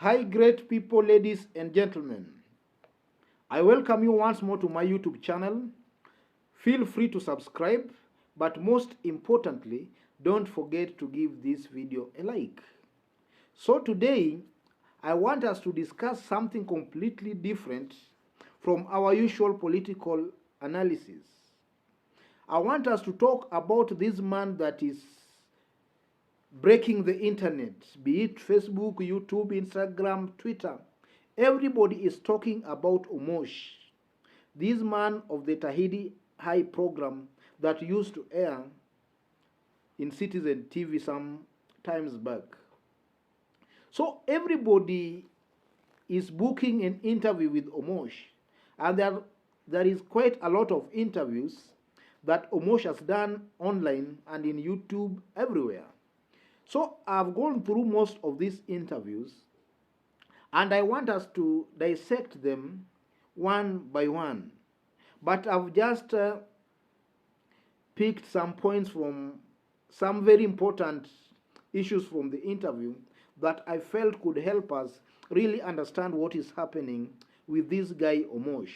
Hi, great people, ladies and gentlemen. I welcome you once more to my YouTube channel. Feel free to subscribe, but most importantly, don't forget to give this video a like. So, today, I want us to discuss something completely different from our usual political analysis. I want us to talk about this man that is breaking the internet, be it Facebook, YouTube, Instagram, Twitter. Everybody is talking about Omosh, this man of the Tahidi High program that used to air in Citizen TV some times back. So everybody is booking an interview with Omosh, and there is quite a lot of interviews that Omosh has done online and in YouTube everywhere. So I've gone through most of these interviews, and I want us to dissect them one by one. But I've just picked some points from some very important issues from the interview that I felt could help us really understand what is happening with this guy Omosh.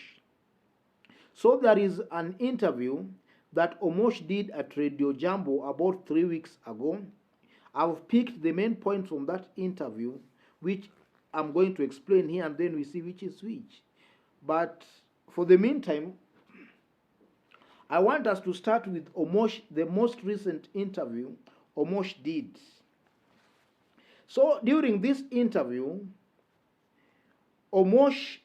So there is an interview that Omosh did at Radio Jambo about 3 weeks ago. I've picked the main points from that interview, which I'm going to explain here, and then we see which is which. But for the meantime, I want us to start with Omosh, the most recent interview Omosh did. So during this interview, Omosh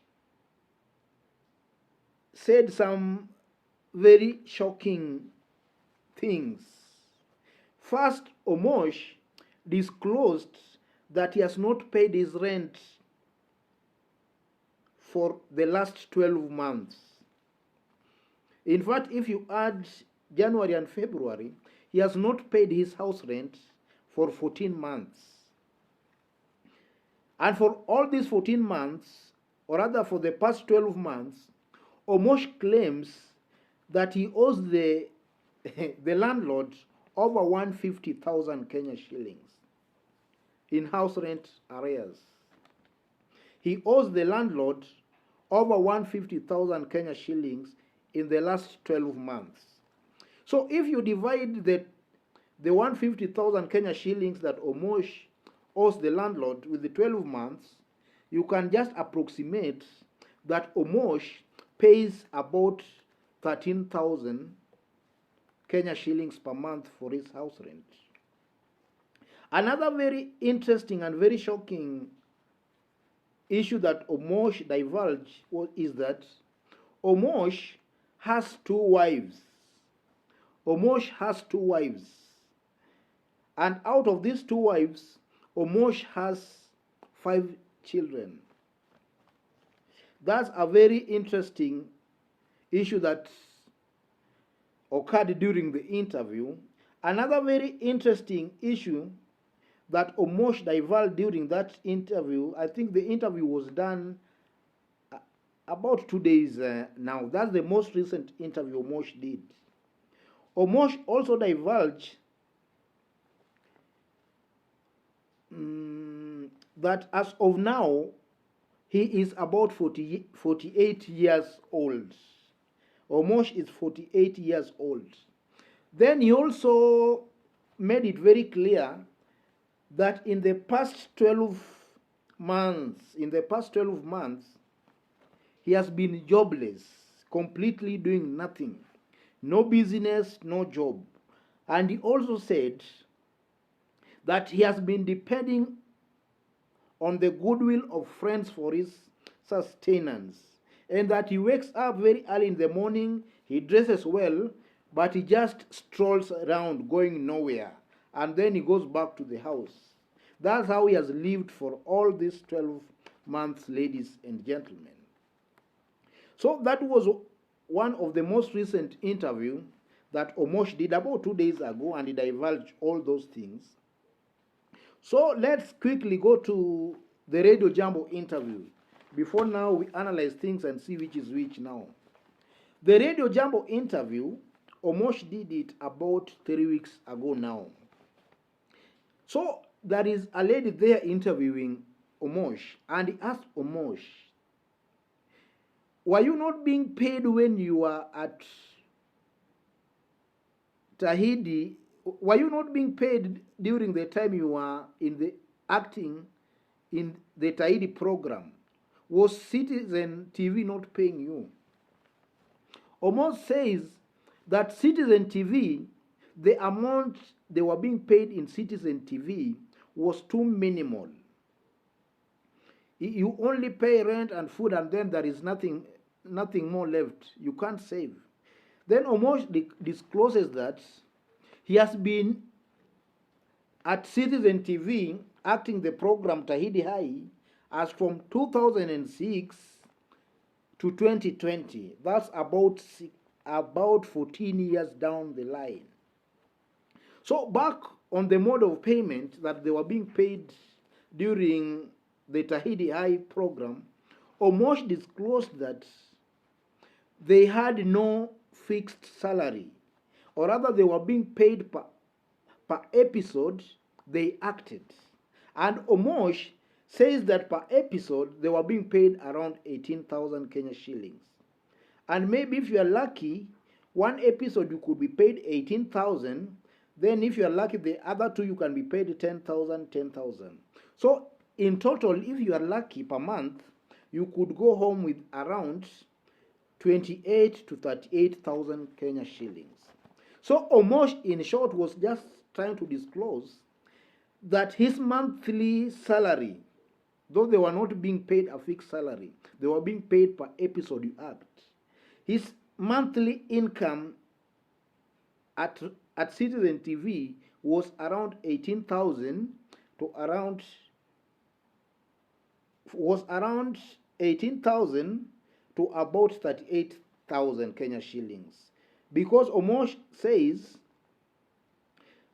said some very shocking things. First, Omosh disclosed that he has not paid his rent for the last 12 months. In fact, if you add January and February, he has not paid his house rent for 14 months. And for all these 14 months, or rather for the past 12 months, Omosh claims that he owes the landlord over 150,000 Kenya shillings in house rent arrears. He owes the landlord over 150,000 Kenya shillings in the last 12 months. So if you divide the 150,000 Kenya shillings that Omosh owes the landlord with the 12 months, you can just approximate that Omosh pays about 13,000 Kenya shillings per month for his house rent. Another very interesting and very shocking issue that Omosh divulged is that Omosh has 2 wives. Omosh has 2 wives. And out of these 2 wives, Omosh has 5 children. That's a very interesting issue that occurred during the interview. Another very interesting issue that Omosh divulged during that interview, I think the interview was done about 2 days now. That's the most recent interview Omosh did. Omosh also divulged that as of now, he is about 48 years old. Omosh is 48 years old. Then he also made it very clear that in the past 12 months, he has been jobless, completely doing nothing. No business, no job. And he also said that he has been depending on the goodwill of friends for his sustenance, and that he wakes up very early in the morning, he dresses well, but he just strolls around going nowhere, and then he goes back to the house. That's how he has lived for all these 12 months, ladies and gentlemen. So that was one of the most recent interview that Omosh did about 2 days ago, and he divulged all those things. So let's quickly go to the Radio Jambo interview. Before now, we analyze things and see which is which now. The Radio Jambo interview, Omosh did it about 3 weeks ago now. So there is a lady there interviewing Omosh, and he asked Omosh, were you not being paid when you were at Tahidi? Were you not being paid during the time you were in the acting in the Tahidi program? Was Citizen TV not paying you? Omosh says that Citizen TV, the amount they were being paid in Citizen TV was too minimal. You only pay rent and food, and then there is nothing more left. You can't save. Then Omosh discloses that he has been at Citizen TV acting the program Tahidi High as from 2006 to 2020. That's about 14 years down the line. So back on the mode of payment that they were being paid during the Tahidi High program, Omosh disclosed that they had no fixed salary, or rather they were being paid per episode they acted. And Omosh says that per episode they were being paid around 18,000 Kenya shillings. And maybe if you are lucky, one episode you could be paid 18,000. Then if you are lucky, the other two you can be paid 10,000. So in total, if you are lucky per month, you could go home with around 28 to 38,000 Kenya shillings. So Omosh, in short, was just trying to disclose that his monthly salary, though they were not being paid a fixed salary, they were being paid per episode you act. His monthly income at Citizen TV was around 18,000 to around 18,000 to about 38,000 Kenya shillings, because Omosh says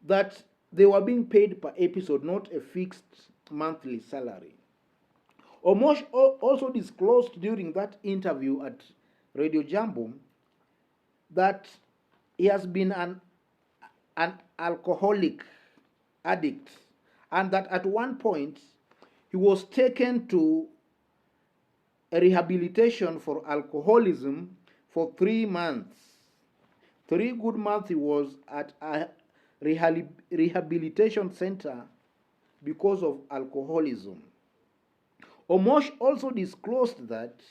that they were being paid per episode, not a fixed monthly salary. Omosh also disclosed during that interview at Radio Jambo that he has been an alcoholic addict, and that at one point he was taken to a rehabilitation for alcoholism for 3 months. 3 good months he was at a rehabilitation center because of alcoholism. Omosh also disclosed that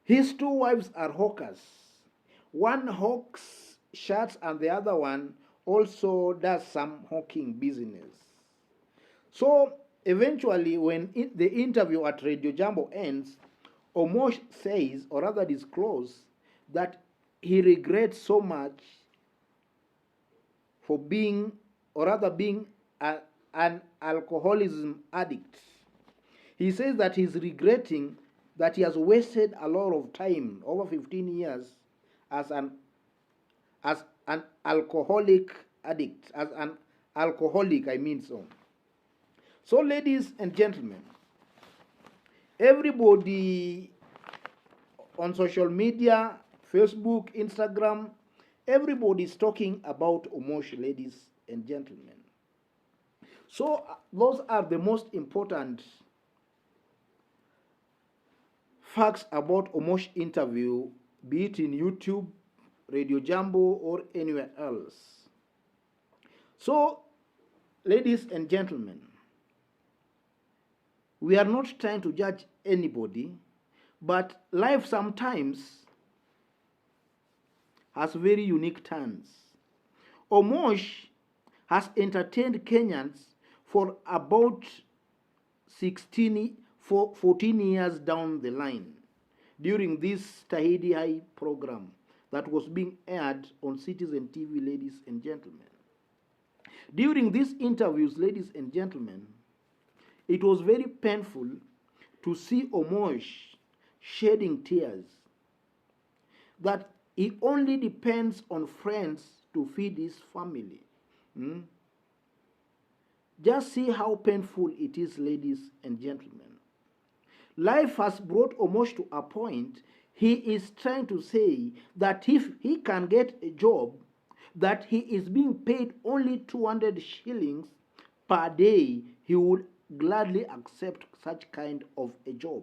his 2 wives are hawkers. One hawks shirts and the other one also does some hawking business. So eventually, when the interview at Radio Jambo ends, Omosh says, or rather discloses, that he regrets so much for being, or rather being an alcoholism addict. He says that he's regretting that he has wasted a lot of time, over 15 years, as an alcoholic addict, as an alcoholic, I mean so. So, ladies and gentlemen, everybody on social media, Facebook, Instagram, everybody is talking about Omosh, ladies and gentlemen. So, those are the most important facts about Omosh interview, be it in YouTube, Radio Jambo, or anywhere else. So, ladies and gentlemen, we are not trying to judge anybody, but life sometimes has very unique turns. Omosh has entertained Kenyans for about 14 years down the line during this Tahidi High program that was being aired on Citizen TV, ladies and gentlemen. During these interviews, ladies and gentlemen, it was very painful to see Omosh shedding tears, that he only depends on friends to feed his family. Just see how painful it is, ladies and gentlemen. Life has brought Omosh to a point he is trying to say that if he can get a job, that he is being paid only 200 shillings per day, he would gladly accept such kind of a job.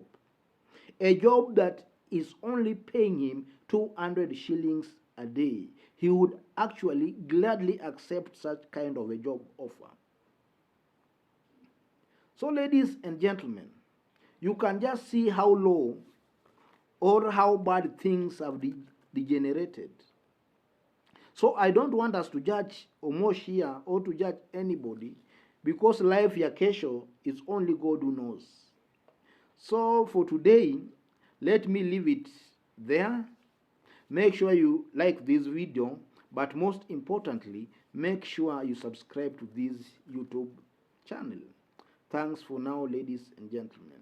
A job that is only paying him 200 shillings a day. He would actually gladly accept such kind of a job offer. So, ladies and gentlemen, you can just see how low or how bad things have degenerated. So I don't want us to judge Omosh here or to judge anybody, because life ya kesho is only God who knows. So for today, let me leave it there. Make sure you like this video, but most importantly, make sure you subscribe to this YouTube channel. Thanks for now, ladies and gentlemen.